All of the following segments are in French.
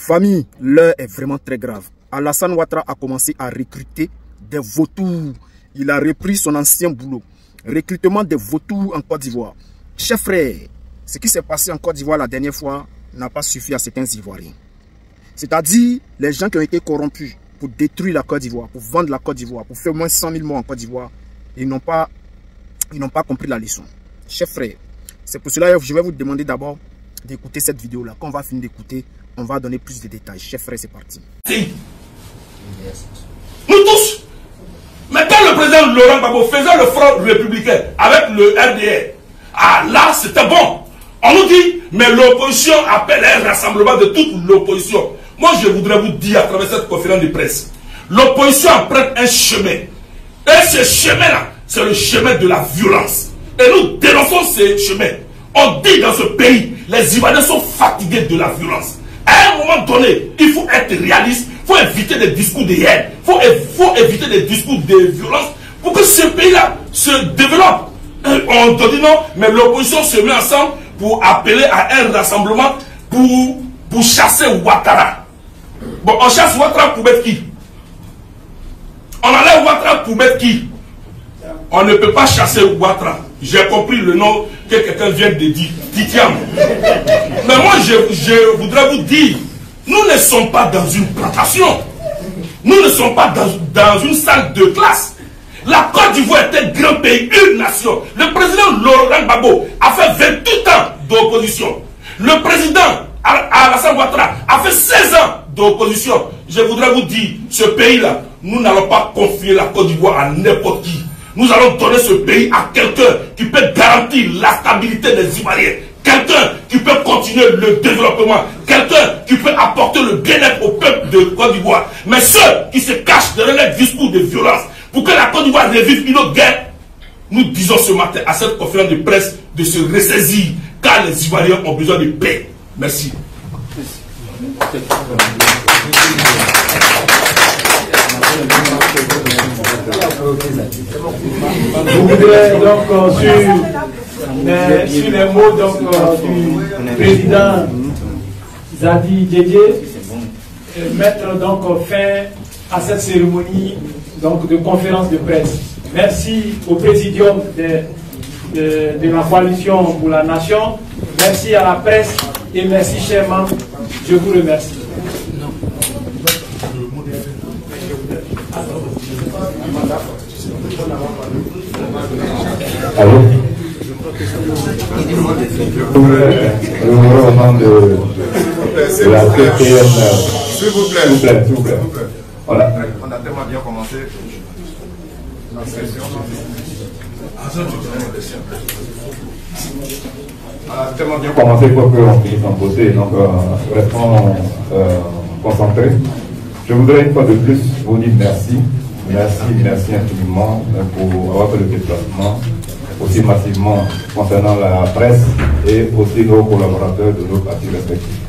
Famille, l'heure est vraiment très grave. Alassane Ouattara a commencé à recruter des vautours. Il a repris son ancien boulot. Recrutement des vautours en Côte d'Ivoire. Chers frères, ce qui s'est passé en Côte d'Ivoire la dernière fois n'a pas suffi à certains Ivoiriens. C'est-à-dire les gens qui ont été corrompus pour détruire la Côte d'Ivoire, pour vendre la Côte d'Ivoire, pour faire au moins 100 000 morts en Côte d'Ivoire, ils n'ont pas compris la leçon. Chers frères, c'est pour cela que je vais vous demander d'abord d'écouter cette vidéo-là. Quand on va finir d'écouter, on va donner plus de détails. Chers frères, c'est parti. Nous tous, mais quand le président Laurent Gbagbo faisait le front républicain avec le RDR, ah là c'était bon. On nous dit, mais l'opposition appelle un rassemblement de toute l'opposition. Moi je voudrais vous dire à travers cette conférence de presse, l'opposition emprunte un chemin. Et ce chemin-là, c'est le chemin de la violence. Et nous dénonçons ce chemin. On dit dans ce pays, les Ivoiriens sont fatigués de la violence. À un moment donné, il faut être réaliste, il faut éviter des discours de haine, il faut éviter des discours de violence pour que ce pays-là se développe. On te dit non, mais l'opposition se met ensemble pour appeler à un rassemblement pour chasser Ouattara. Bon, on chasse Ouattara pour mettre qui? On enlève Ouattara pour mettre qui? On ne peut pas chasser Ouattara. J'ai compris le nom que quelqu'un vient de dire, Titiam. Mais moi, je voudrais vous dire, nous ne sommes pas dans une plantation. Nous ne sommes pas dans une salle de classe. La Côte d'Ivoire est un grand pays, une nation. Le président Laurent Gbagbo a fait 28 ans d'opposition. Le président Alassane Ouattara a fait 16 ans d'opposition. Je voudrais vous dire, ce pays-là, nous n'allons pas confier la Côte d'Ivoire à n'importe qui. Nous allons donner ce pays à quelqu'un qui peut garantir la stabilité des Ivoiriens. Quelqu'un qui peut continuer le développement. Quelqu'un qui peut apporter le bien-être au peuple de Côte d'Ivoire. Mais ceux qui se cachent derrière les discours de violence pour que la Côte d'Ivoire revive une autre guerre, nous disons ce matin à cette conférence de presse de se ressaisir car les Ivoiriens ont besoin de paix. Merci. Je voudrais donc sur les mots du président Zadi Djedje mettre donc fin à cette cérémonie donc de conférence de presse. Merci au présidium de la coalition pour la nation, merci à la presse et merci chers membres, je vous remercie. Allô? Au nom de la TPN. S'il vous plaît. S'il vous plaît. Voilà. On a tellement bien commencé. On a tellement bien Commencer pour qu'on finisse en beauté, donc restons concentrés. Je voudrais une fois de plus vous dire merci. Merci infiniment pour avoir fait le déplacement aussi massivement concernant la presse et aussi nos collaborateurs de nos partis respectifs.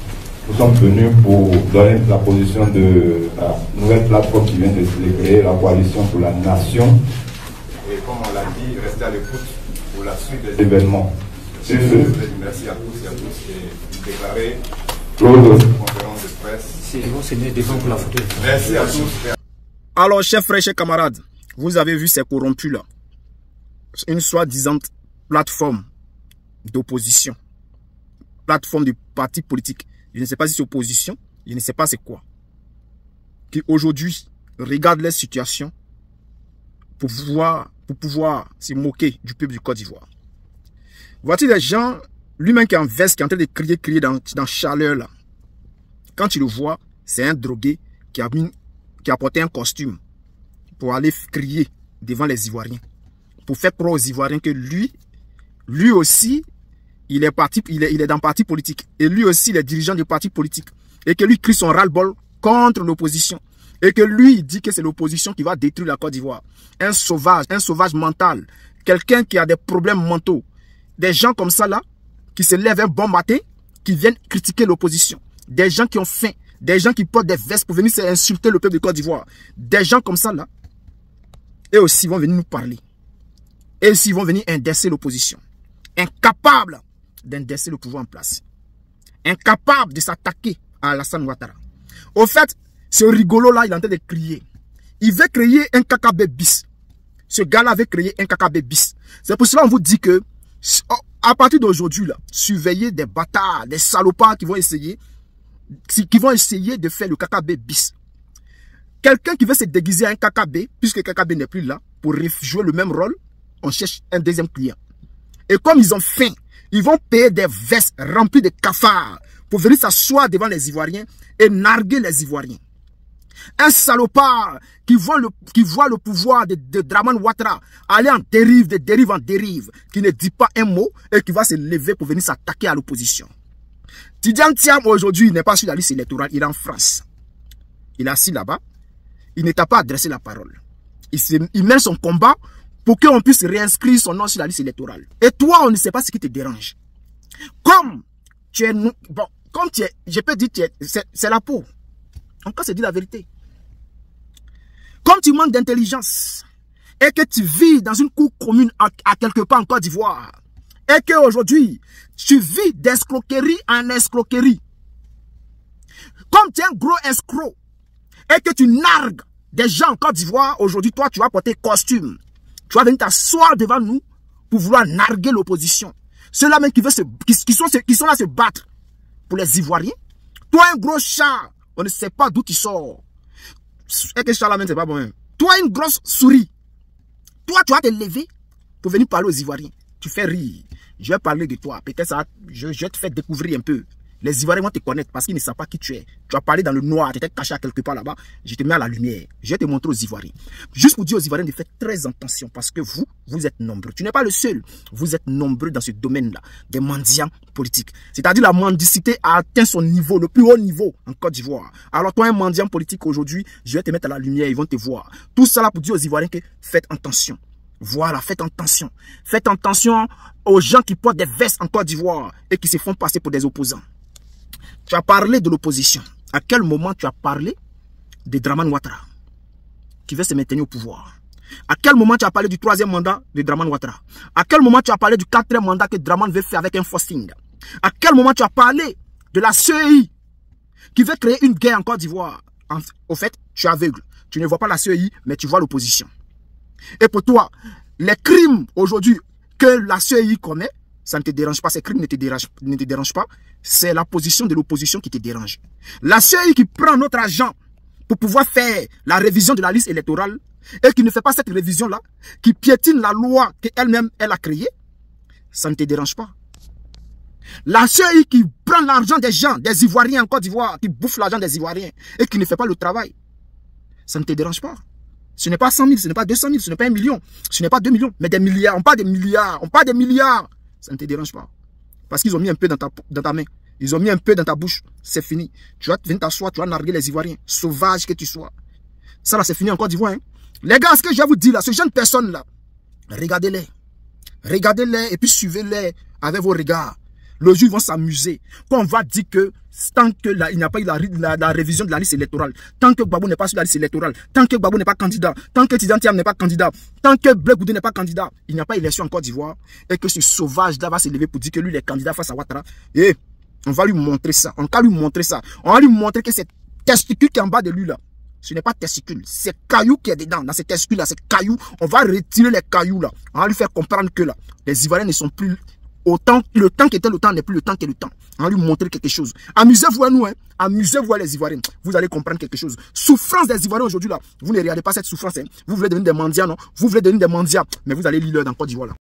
Nous sommes venus pour donner la position de la nouvelle plateforme qui vient de se créer, la coalition pour la nation. Et comme on l'a dit, restez à l'écoute pour la suite des Événements. Merci à tous et à tous et déclarer Claude. conférence de presse. Merci à tous. Alors, chers frères, chers camarades, vous avez vu ces corrompus-là. Une soi-disant plateforme d'opposition. Plateforme de parti politique. Je ne sais pas si c'est opposition, je ne sais pas c'est quoi. Qui aujourd'hui regarde les situations pour pouvoir se moquer du peuple du Côte d'Ivoire. Voici des gens, lui-même qui est en veste, qui est en train de crier dans chaleur là. Quand tu le vois, c'est un drogué qui a porté un costume pour aller crier devant les Ivoiriens. Pour faire croire aux Ivoiriens que lui aussi, il est dans le parti politique. Et lui aussi, il est dirigeant du parti politique. Et que lui crie son ras-le-bol contre l'opposition. Et que lui, il dit que c'est l'opposition qui va détruire la Côte d'Ivoire. Un sauvage mental. Quelqu'un qui a des problèmes mentaux. Des gens comme ça là, qui se lèvent un bon matin, qui viennent critiquer l'opposition. Des gens qui ont faim. Des gens qui portent des vestes pour venir insulter le peuple de Côte d'Ivoire. Des gens comme ça là, eux aussi vont venir nous parler. Et aussi vont venir indexer l'opposition. Incapables d'indexer le pouvoir en place. Incapable de s'attaquer à Alassane Ouattara. Au fait, ce rigolo-là, il est en train de crier. Il veut créer un KKB bis. Ce gars-là veut créer un KKB bis. C'est pour cela qu'on vous dit que, à partir d'aujourd'hui, là, surveillez des bâtards, des salopards qui vont essayer de faire le KKB bis. Quelqu'un qui veut se déguiser à un KKB, puisque KKB n'est plus là, pour jouer le même rôle, on cherche un deuxième client. Et comme ils ont faim, ils vont payer des vestes remplies de cafards pour venir s'asseoir devant les Ivoiriens et narguer les Ivoiriens. Un salopard qui voit le pouvoir de Dramane Ouattara aller en dérive, de dérive en dérive, qui ne dit pas un mot et qui va se lever pour venir s'attaquer à l'opposition. Tidjane Thiam aujourd'hui n'est pas sur la liste électorale, il est en France. Il est assis là-bas, il ne t'a pas adressé la parole. Il mène son combat pour qu'on puisse réinscrire son nom sur la liste électorale. Et toi, on ne sait pas ce qui te dérange. Comme tu es... Bon, comme tu es... Je peux dire, c'est la peau. Encore, c'est dire la vérité. Comme tu manques d'intelligence et que tu vis dans une cour commune à quelque part en Côte d'Ivoire et qu'aujourd'hui, tu vis d'escroquerie en escroquerie. Comme tu es un gros escroc et que tu nargues des gens en Côte d'Ivoire, aujourd'hui, toi, tu vas porter costume. Tu vas venir t'asseoir devant nous pour vouloir narguer l'opposition. Ceux-là même qui sont là se battre pour les Ivoiriens. Toi, un gros chat, on ne sait pas d'où tu sors. Et que chat là même, c'est pas bon. Hein. Toi, une grosse souris. Toi, tu vas te lever pour venir parler aux Ivoiriens. Tu fais rire. Je vais parler de toi. Peut-être ça, je vais te faire découvrir un peu. Les Ivoiriens vont te connaître parce qu'ils ne savent pas qui tu es. Tu vas parler dans le noir, tu étais caché à quelque part là-bas. Je te mets à la lumière. Je vais te montrer aux Ivoiriens. Juste pour dire aux Ivoiriens de faire très attention parce que vous êtes nombreux. Tu n'es pas le seul. Vous êtes nombreux dans ce domaine-là, des mendiants politiques. C'est-à-dire la mendicité a atteint son niveau, le plus haut niveau en Côte d'Ivoire. Alors toi, un mendiant politique aujourd'hui, je vais te mettre à la lumière, ils vont te voir. Tout ça là pour dire aux Ivoiriens que faites attention. Voilà, faites attention. Faites attention aux gens qui portent des vestes en Côte d'Ivoire et qui se font passer pour des opposants. Tu as parlé de l'opposition. À quel moment tu as parlé de Dramane Ouattara qui veut se maintenir au pouvoir? À quel moment tu as parlé du 3e mandat de Dramane Ouattara? À quel moment tu as parlé du 4e mandat que Dramane veut faire avec un Fausting? À quel moment tu as parlé de la CEI qui veut créer une guerre en Côte d'Ivoire? Au fait, tu es aveugle. Tu ne vois pas la CEI, mais tu vois l'opposition. Et pour toi, les crimes aujourd'hui que la CEI commet, ça ne te dérange pas, ces crimes ne te dérangent pas. C'est la position de l'opposition qui te dérange. La CEI qui prend notre argent pour pouvoir faire la révision de la liste électorale et qui ne fait pas cette révision-là, qui piétine la loi qu'elle-même elle a créée, ça ne te dérange pas. La CEI qui prend l'argent des gens, des Ivoiriens en Côte d'Ivoire, qui bouffe l'argent des Ivoiriens et qui ne fait pas le travail, ça ne te dérange pas. Ce n'est pas 100 000, ce n'est pas 200 000, ce n'est pas 1 million, ce n'est pas 2 millions, mais des milliards. On parle des milliards, on parle des milliards. Ça ne te dérange pas. Parce qu'ils ont mis un peu dans ta main. Ils ont mis un peu dans ta bouche. C'est fini. Tu vas venir t'asseoir, tu vas narguer les Ivoiriens. Sauvage que tu sois. Ça là, c'est fini en Côte d'Ivoire. Hein. Les gars, ce que je vais vous dire là, ces jeunes personnes-là, regardez-les. Regardez-les et puis suivez-les avec vos regards. Le jour, ils vont s'amuser. Quand on va dire que tant qu'il n'y a pas eu la révision de la liste électorale, tant que Gbagbo n'est pas sur la liste électorale, tant que Gbagbo n'est pas candidat, tant que Tidjane Thiam n'est pas candidat, tant que Blé Goudé n'est pas candidat, il n'y a pas élection en Côte d'Ivoire, et que ce sauvage-là va se lever pour dire que lui, il est candidat face à Ouattara. Et on va lui montrer ça. On va lui montrer ça. On va lui montrer que cette testicule qui est en bas de lui, là, ce n'est pas testicule, c'est caillou qui est dedans. Dans ces testicules-là, c'est caillou. On va retirer les cailloux, là. On va lui faire comprendre que là, les Ivoiriens ne sont plus... Autant, le temps qui était le temps n'est plus le temps qui est le temps. On va lui montrer quelque chose. Amusez-vous à nous, hein. Amusez-vous à les Ivoiriens. Vous allez comprendre quelque chose. Souffrance des Ivoiriens aujourd'hui là. Vous ne regardez pas cette souffrance, hein. Vous voulez devenir des mendiants, non? Vous voulez devenir des mendiants. Mais vous allez lire dans Côte d'Ivoire là.